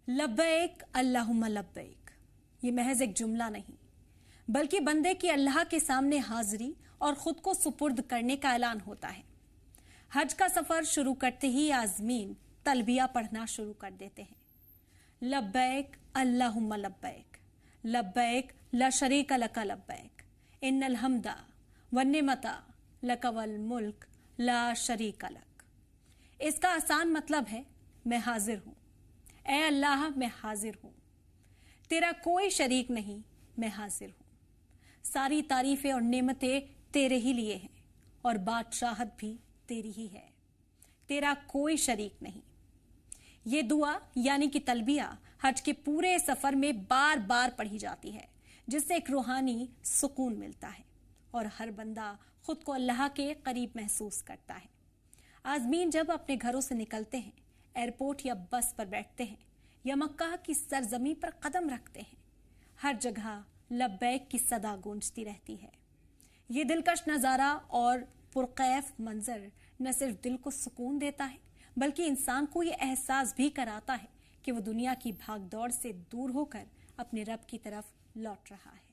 लब्बैक अल्लाहुम्मा लब्बैक ये महज एक जुमला नहीं बल्कि बंदे की अल्लाह के सामने हाजिरी और खुद को सुपुर्द करने का ऐलान होता है। हज का सफर शुरू करते ही आज़मीन तलबिया पढ़ना शुरू कर देते हैं। लब्बैक अल्लाहुम्मा लब्बैक लब्बैक ला शरीका लका लब्बैक इन्नल हम्दा वन्निमता लका वल मुल्क ला शरीका लक। इसका आसान मतलब है मैं हाजिर हूं, ऐ अल्लाह मैं हाजिर हूं, तेरा कोई शरीक नहीं, मैं हाजिर हूं। सारी तारीफें और नेमतें तेरे ही लिए हैं और बादशाहत भी तेरी ही है, तेरा कोई शरीक नहीं। ये दुआ यानी कि तलबिया हज के पूरे सफर में बार बार पढ़ी जाती है, जिससे एक रूहानी सुकून मिलता है और हर बंदा खुद को अल्लाह के करीब महसूस करता है। आज़मीन जब अपने घरों से निकलते हैं, एयरपोर्ट या बस पर बैठते हैं या मक्का की सरजमी पर कदम रखते हैं, हर जगह लब्बैक की सदा गूंजती रहती है। ये दिलकश नज़ारा और पुरकैफ मंजर न सिर्फ दिल को सुकून देता है बल्कि इंसान को ये एहसास भी कराता है कि वो दुनिया की भागदौड़ से दूर होकर अपने रब की तरफ लौट रहा है।